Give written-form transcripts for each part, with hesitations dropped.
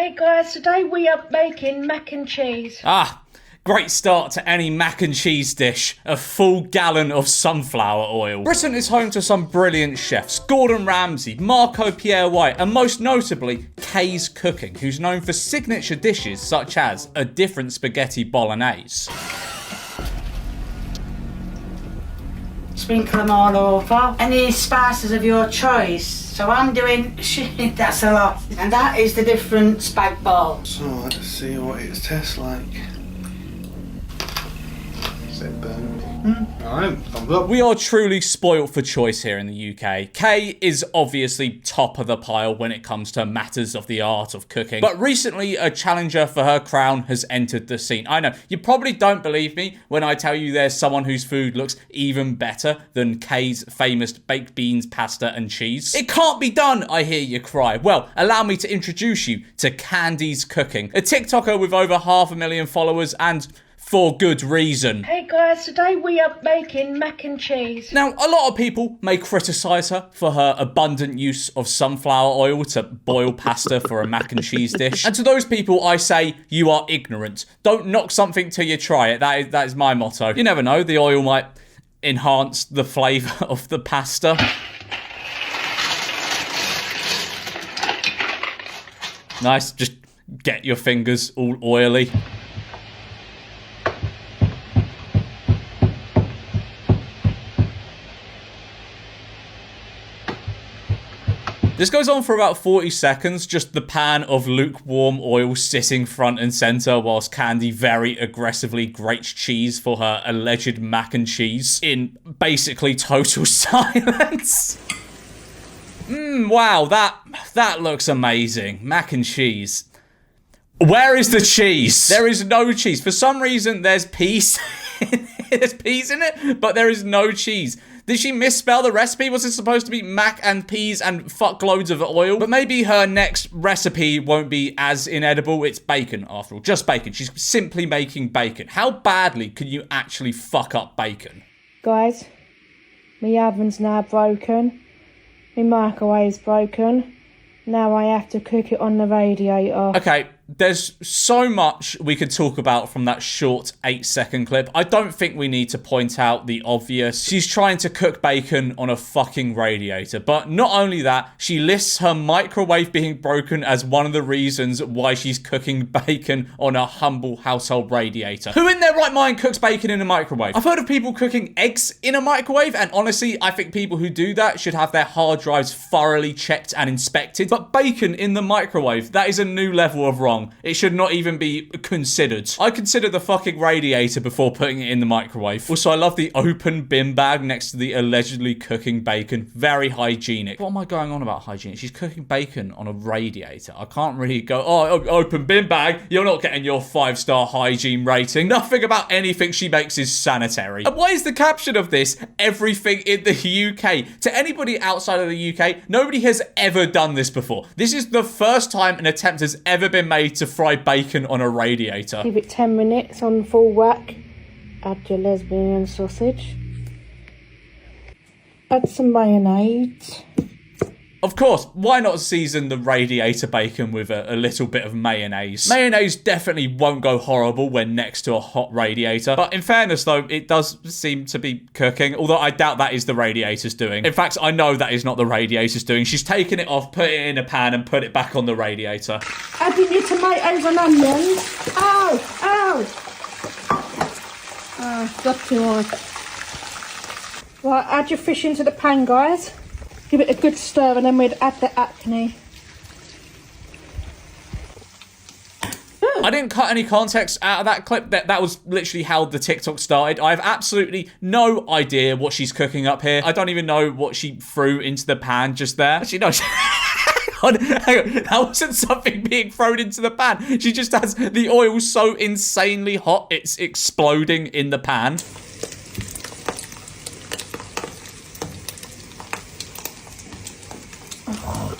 Hey guys, today we are making mac and cheese. Ah, great start to any mac and cheese dish. A full gallon of sunflower oil. Britain is home to some brilliant chefs. Gordon Ramsay, Marco Pierre White, and most notably, Kay's Cooking, who's known for signature dishes such as a different spaghetti bolognese. Sprinkle them all over. Any spices of your choice. So I'm doing, shit, that's a lot. And that is the different spag bol. So let's see what it tastes like. Is it burnt? Alright, thumbs up. We are truly spoilt for choice here in the UK. Kay is obviously top of the pile when it comes to matters of the art of cooking. But recently, a challenger for her crown has entered the scene. I know, you probably don't believe me when I tell you there's someone whose food looks even better than Kay's famous baked beans, pasta and cheese. It can't be done, I hear you cry. Well, allow me to introduce you to Candy's Cooking, a TikToker with over 500,000 followers and for good reason. Hey guys, today we are making mac and cheese. Now, a lot of people may criticise her for her abundant use of sunflower oil to boil pasta for a mac and cheese dish. And to those people, I say, you are ignorant. Don't knock something till you try it. That is my motto. You never know, the oil might enhance the flavour of the pasta. Nice, just get your fingers all oily. This goes on for about 40 seconds, just the pan of lukewarm oil sitting front and centre whilst Candy very aggressively grates cheese for her alleged mac and cheese in basically total silence. Wow, that looks amazing. Mac and cheese. Where is the cheese? There is no cheese. For some reason, there's peas. There's peas in it, but there is no cheese. Did she misspell the recipe? Was it supposed to be mac and peas and fuckloads of oil? But maybe her next recipe won't be as inedible. It's bacon, after all. Just bacon. She's simply making bacon. How badly can you actually fuck up bacon? Guys, my oven's now broken. My microwave's broken. Now I have to cook it on the radiator. Okay, there's so much we could talk about from that short 8-second clip. I don't think we need to point out the obvious. She's trying to cook bacon on a fucking radiator. But not only that, she lists her microwave being broken as one of the reasons why she's cooking bacon on a humble household radiator. Who in their right mind cooks bacon in a microwave? I've heard of people cooking eggs in a microwave, and honestly, I think people who do that should have their hard drives thoroughly checked and inspected. But bacon in the microwave, that is a new level of wrong. It should not even be considered. I consider the fucking radiator before putting it in the microwave. Also, I love the open bin bag next to the allegedly cooking bacon. Very hygienic. What am I going on about hygienic? She's cooking bacon on a radiator. I can't really go, oh, open bin bag. You're not getting your 5-star hygiene rating. Nothing about anything she makes is sanitary. And why is the caption of this everything in the UK? To anybody outside of the UK, nobody has ever done this before. This is the first time an attempt has ever been made to fry bacon on a radiator. Give it 10 minutes on full whack. Add your lesbian sausage. Add some mayonnaise. Of course, why not season the radiator bacon with a little bit of mayonnaise? Mayonnaise definitely won't go horrible when next to a hot radiator. But in fairness though, it does seem to be cooking, although I doubt that is the radiator's doing. In fact, I know that is not the radiator's doing. She's taken it off, put it in a pan and put it back on the radiator. Adding your tomatoes and onions. Ow! Ow! Oh, got too much. Right, add your fish into the pan, guys. Give it a good stir and then we'd add the acne. I didn't cut any context out of that clip. That was literally how the TikTok started. I have absolutely no idea what she's cooking up here. I don't even know what she threw into the pan just there. Actually, no. Hang on. That wasn't something being thrown into the pan. She just has the oil so insanely hot, it's exploding in the pan.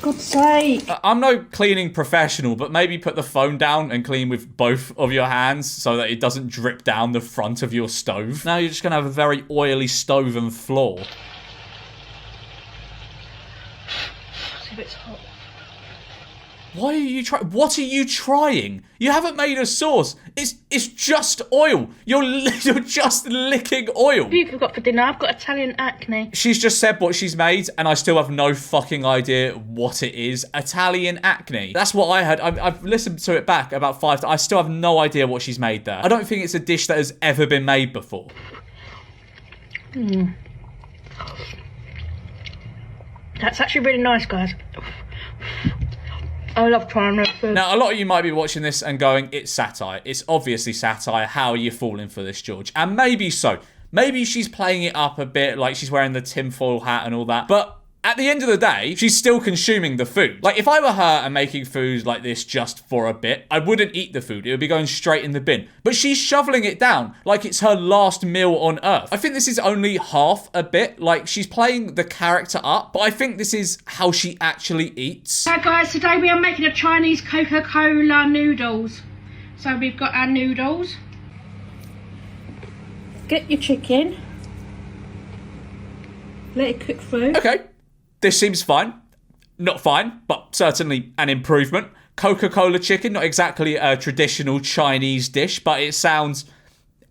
God's sake. I'm no cleaning professional, but maybe put the phone down and clean with both of your hands so that it doesn't drip down the front of your stove. Now you're just going to have a very oily stove and floor. See if it's hot. Why are you trying? What are you trying? You haven't made a sauce. It's just oil. You're just licking oil. What have you got for dinner? I've got Italian acne. She's just said what she's made, and I still have no fucking idea what it is. Italian acne. That's what I heard. I've listened to it back about 5 times. I still have no idea what she's made there. I don't think it's a dish that has ever been made before. That's actually really nice, guys. I love trying new food. Now, a lot of you might be watching this and going, it's satire. It's obviously satire. How are you falling for this, George? And maybe so. Maybe she's playing it up a bit, like she's wearing the tinfoil hat and all that. But at the end of the day, she's still consuming the food. Like, if I were her and making food like this just for a bit, I wouldn't eat the food. It would be going straight in the bin. But she's shoveling it down like it's her last meal on Earth. I think this is only half a bit. Like, she's playing the character up, but I think this is how she actually eats. Hi guys, today we are making a Chinese Coca-Cola noodles. So we've got our noodles. Get your chicken. Let it cook through. Okay. This seems fine. Not fine, but certainly an improvement. Coca-Cola chicken, not exactly a traditional Chinese dish, but it sounds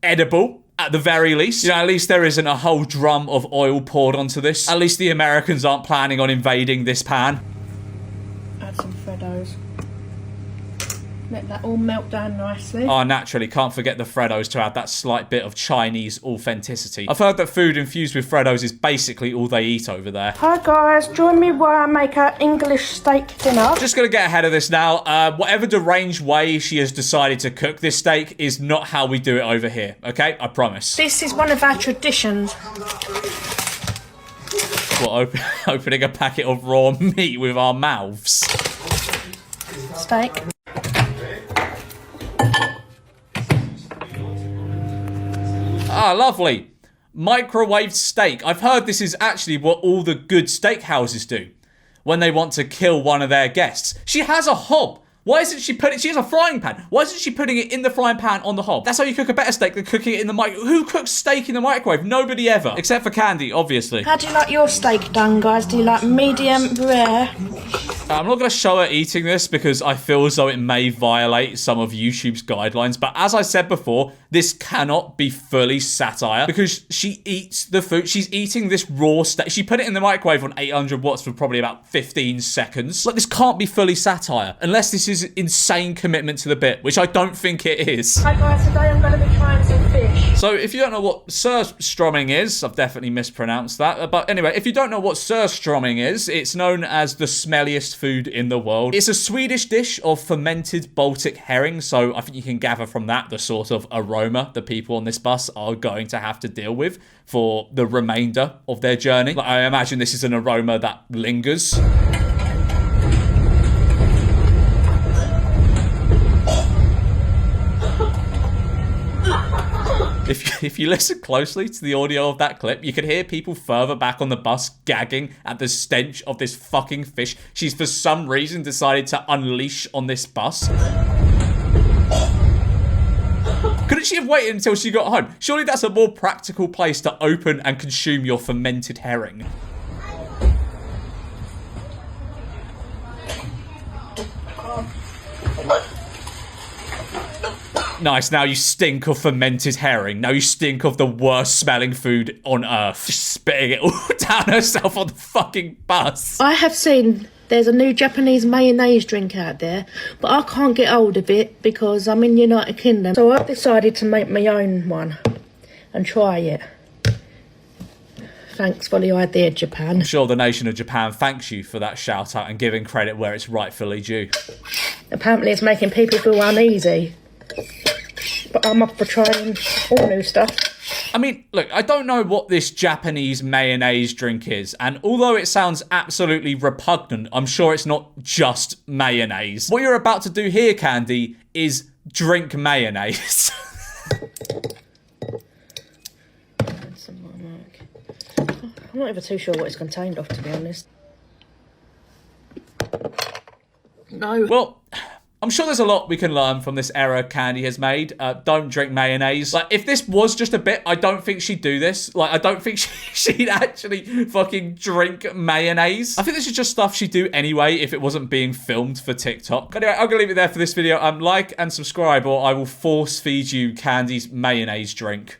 edible at the very least. You know, at least there isn't a whole drum of oil poured onto this. At least the Americans aren't planning on invading this pan. Add some Freddos. Let that all melt down nicely. Oh, naturally, can't forget the Freddos to add that slight bit of Chinese authenticity. I've heard that food infused with Freddos is basically all they eat over there. Hi guys, join me while I make our English steak dinner. Just gonna get ahead of this now. Whatever deranged way she has decided to cook this steak is not how we do it over here, okay? I promise. This is one of our traditions. What, opening a packet of raw meat with our mouths? Steak. Ah, lovely. Microwaved steak. I've heard this is actually what all the good steakhouses do when they want to kill one of their guests. She has a hob. Why isn't she putting... She has a frying pan. Why isn't she putting it in the frying pan on the hob? That's how you cook a better steak than cooking it in the microwave. Who cooks steak in the microwave? Nobody ever. Except for Candy, obviously. How do you like your steak done, guys? Do you like medium rare? I'm not going to show her eating this because I feel as though it may violate some of YouTube's guidelines. But as I said before, this cannot be fully satire because she eats the food. She's eating this raw steak. She put it in the microwave on 800 watts for probably about 15 seconds. Like, this can't be fully satire unless this is insane commitment to the bit, which I don't think it is. Hi guys, today I'm going to be trying some fish. So if you don't know what surströmming is, I've definitely mispronounced that. But anyway, if you don't know what surströmming is, it's known as the smelliest food in the world. It's a Swedish dish of fermented Baltic herring. So I think you can gather from that the sort of aroma the people on this bus are going to have to deal with for the remainder of their journey. Like, I imagine this is an aroma that lingers. If you listen closely to the audio of that clip, you can hear people further back on the bus gagging at the stench of this fucking fish she's for some reason decided to unleash on this bus. Couldn't she have waited until she got home? Surely that's a more practical place to open and consume your fermented herring. Nice, now you stink of fermented herring. Now you stink of the worst smelling food on earth. Just spitting it all down herself on the fucking bus. I have seen there's a new Japanese mayonnaise drink out there, but I can't get hold of it because I'm in the United Kingdom. So I've decided to make my own one and try it. Thanks for the idea, Japan. I'm sure the nation of Japan thanks you for that shout out and giving credit where it's rightfully due. Apparently it's making people feel uneasy. But I'm up for trying all new stuff. I mean, look, I don't know what this Japanese mayonnaise drink is, and although it sounds absolutely repugnant, I'm sure it's not just mayonnaise. What you're about to do here, Candy, is drink mayonnaise. I'm not even too sure what it's contained of, to be honest. No. Well, I'm I'm sure there's a lot we can learn from this error Candy has made. Don't drink mayonnaise. Like, if this was just a bit, I don't think she'd do this. Like, I don't think she'd actually fucking drink mayonnaise. I think this is just stuff she'd do anyway if it wasn't being filmed for TikTok. Anyway, I'm gonna leave it there for this video. Like and subscribe, or I will force feed you Candy's mayonnaise drink.